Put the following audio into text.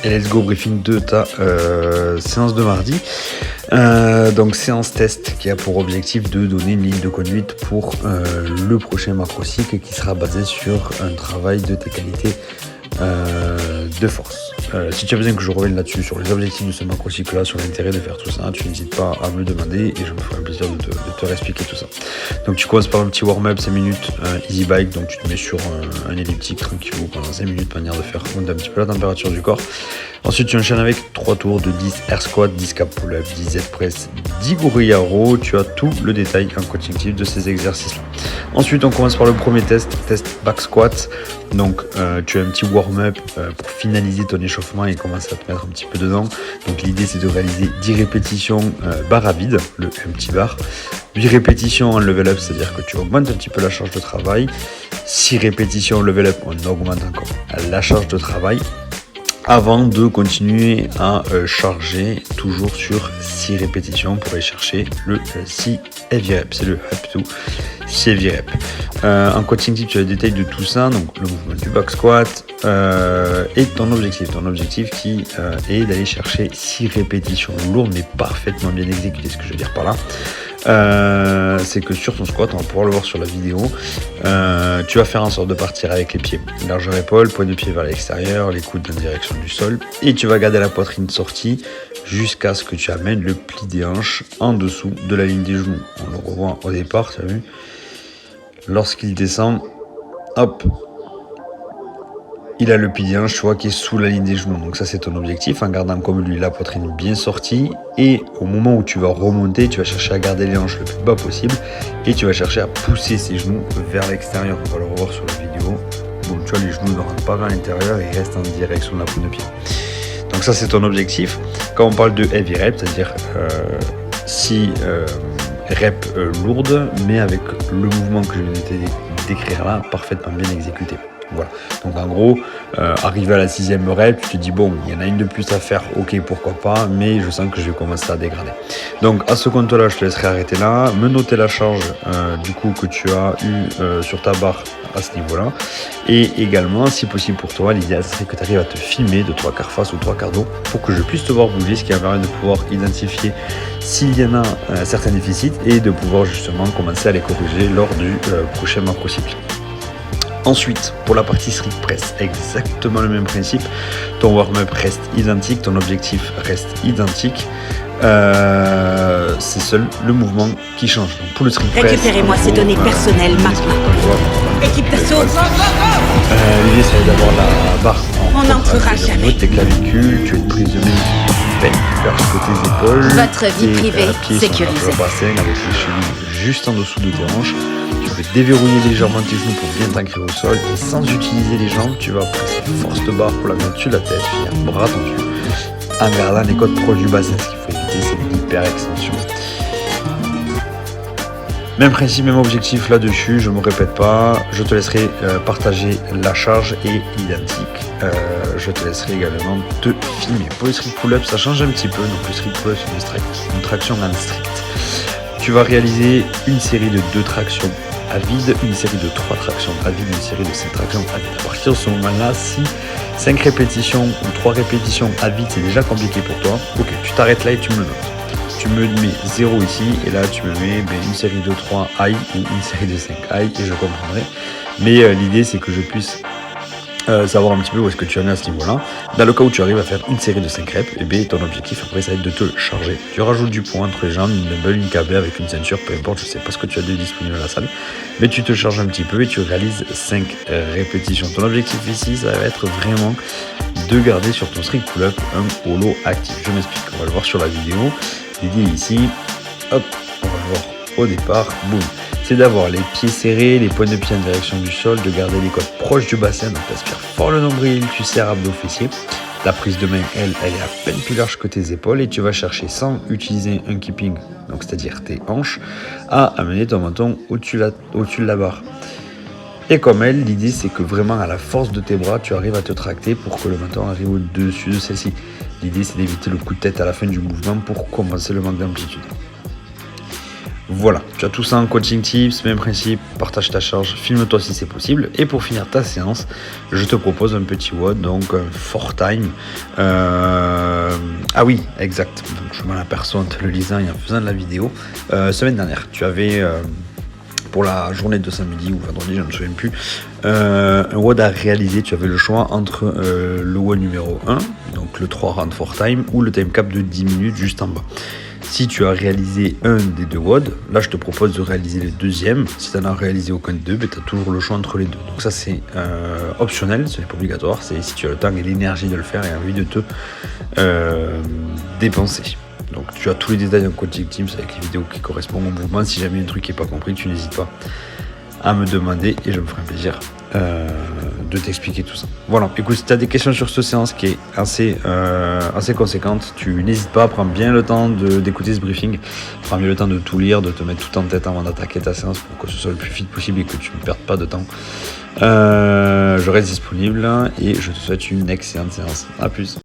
Et let's go briefing de ta séance de mardi. Donc séance test qui a pour objectif de donner une ligne de conduite pour le prochain macro-cycle qui sera basé sur un travail de tes qualités de force. Si tu as besoin que je revienne là-dessus sur les objectifs de ce macro-cycle là, sur l'intérêt de faire tout ça, tu n'hésites pas à me demander et je me ferai un plaisir de te réexpliquer tout ça. Donc tu commences par un petit warm-up 5 minutes easy bike, donc tu te mets sur un elliptique tranquille pendant 5 minutes, manière de faire monter un petit peu la température du corps. Ensuite tu enchaînes avec 3 tours de 10 air squat, 10 cap pull-up, 10 Z press, 10 gorilla row. Tu as tout le détail en coaching type de ces exercices là. Ensuite on commence par le premier test back squat. Donc tu as un petit warm-up pour finaliser ton échauffement et commencer à te mettre un petit peu dedans. Donc l'idée c'est de réaliser 10 répétitions barre à vide, le empty bar. 8 répétitions en level up, c'est-à-dire que tu augmentes un petit peu la charge de travail. 6 répétitions en level up, on augmente encore la charge de travail. Avant de continuer à charger toujours sur 6 répétitions pour aller chercher le 6 heavy rep, c'est le up to 6 heavy rep. En coaching type, tu as le détail de tout ça, donc le mouvement du back squat et ton objectif qui est d'aller chercher 6 répétitions lourdes mais parfaitement bien exécutées. Ce que je veux dire par là, c'est que sur ton squat, on va pouvoir le voir sur la vidéo, tu vas faire en sorte de partir avec les pieds largeur épaule, pointe de pied vers l'extérieur, les coudes en direction du sol, et tu vas garder la poitrine sortie jusqu'à ce que tu amènes le pli des hanches en dessous de la ligne des genoux. On le revoit au départ, tu as vu, lorsqu'il descend, hop, il a le pli des hanches, tu vois, qui est sous la ligne des genoux. Donc ça c'est ton objectif, en gardant comme lui la poitrine bien sortie, et au moment où tu vas remonter, tu vas chercher à garder les hanches le plus bas possible et tu vas chercher à pousser ses genoux vers l'extérieur. On va le revoir sur la vidéo. Bon, tu vois, les genoux ne rentrent pas vers l'intérieur et restent en direction de la pointe de pied. Donc ça c'est ton objectif. Quand on parle de heavy rep, c'est-à-dire 6 reps lourdes, mais avec le mouvement que je viens de décrire là, parfaitement bien exécuté. Voilà. Donc en gros, arrivé à la 6e rep, tu te dis bon, il y en a une de plus à faire, ok, pourquoi pas, mais je sens que je vais commencer à dégrader. Donc à ce compte-là, je te laisserai arrêter là, me noter la charge du coup que tu as eu sur ta barre à ce niveau-là, et également, si possible pour toi, l'idéal serait que tu arrives à te filmer de 3/4 face ou 3/4 dos pour que je puisse te voir bouger, ce qui va permettre de pouvoir identifier s'il y en a certains déficits et de pouvoir justement commencer à les corriger lors du prochain macro-cycle. Ensuite, pour la partie strict press, exactement le même principe. Ton warm-up reste identique, ton objectif reste identique. C'est seul le mouvement qui change. Donc pour le strict press, récupérez-moi ces données personnelles maintenant. Équipe d'assaut. L'idée c'est d'avoir la barre On n'entrera jamais. Tes clavicules, tu as une prise de main vers tes épaules. Votre vie privée sécurisée. Bassin avec les chevilles juste en dessous de tes hanches. Tu peux déverrouiller légèrement tes genoux pour bien t'ancrer au sol et sans utiliser les jambes, tu vas presser force de barre pour la mettre sur la tête, finir bras tendus, en gardant les côtes proches du bassin. Ce qu'il faut éviter, c'est l'hyper extension. Même principe, même objectif là-dessus, je ne me répète pas, je te laisserai partager la charge est identique. Je te laisserai également te filmer. Pour les strict pull-up, ça change un petit peu. Donc le strict pull-up, c'est une traction en strict. Tu vas réaliser une série de 2 tractions à vide, une série de 3 tractions à vide, une série de 5 tractions à vide. À partir de ce moment-là, si 5 répétitions ou 3 répétitions à vide, c'est déjà compliqué pour toi, ok, tu t'arrêtes là et tu me le notes. Tu me mets 0 ici, et là tu me mets une série de 3 high ou une série de 5 high, et je comprendrai. Mais l'idée, c'est que je puisse savoir un petit peu où est-ce que tu en es à ce niveau-là. Dans le cas où tu arrives à faire une série de 5 reps, et bien ton objectif après ça va être de te charger. Tu rajoutes du poids entre les jambes, une dumbbell, une KB avec une ceinture, peu importe, je sais pas ce que tu as de disponible à la salle, mais tu te charges un petit peu et tu réalises 5 répétitions. Ton objectif ici, ça va être vraiment de garder sur ton strict pull-up un holo actif. Je m'explique, on va le voir sur la vidéo. L'idée ici, hop, on va le voir au départ, boum. C'est d'avoir les pieds serrés, les pointes de pied en direction du sol, de garder les côtes proches du bassin, donc tu aspires fort le nombril, tu serres abdos fessiers. La prise de main, elle est à peine plus large que tes épaules et tu vas chercher sans utiliser un keeping, donc c'est-à-dire tes hanches, à amener ton menton au-dessus de la barre. Et comme elle, l'idée c'est que vraiment à la force de tes bras, tu arrives à te tracter pour que le menton arrive au-dessus de celle-ci. L'idée c'est d'éviter le coup de tête à la fin du mouvement pour compenser le manque d'amplitude. Voilà, tu as tout ça en coaching tips, même principe, partage ta charge, filme-toi si c'est possible. Et pour finir ta séance, je te propose un petit WOD, donc un 4-time. Ah oui, exact. Donc, je m'en en te le lisant et en faisant de la vidéo. Semaine dernière, tu avais, pour la journée de samedi ou vendredi, je ne me souviens plus, un WOD à réaliser. Tu avais le choix entre le WOD numéro 1, donc le 3 round 4-time, ou le time cap de 10 minutes juste en bas. Si tu as réalisé un des deux WOD, là je te propose de réaliser le deuxième. Si tu n'en as réalisé aucun des deux, tu as toujours le choix entre les deux. Donc ça c'est optionnel, ce n'est pas obligatoire. C'est si tu as le temps et l'énergie de le faire et envie de te dépenser. Donc tu as tous les détails en coaching Teams avec les vidéos qui correspondent au mouvement. Si jamais un truc n'est pas compris, tu n'hésites pas à me demander et je me ferai un plaisir de t'expliquer tout ça. Voilà, écoute, si tu as des questions sur cette séance qui est assez conséquente, tu n'hésites pas à prendre bien le temps d'écouter ce briefing, prends bien le temps de tout lire, de te mettre tout en tête avant d'attaquer ta séance pour que ce soit le plus vite possible et que tu ne perdes pas de temps. Je reste disponible et je te souhaite une excellente séance. À plus.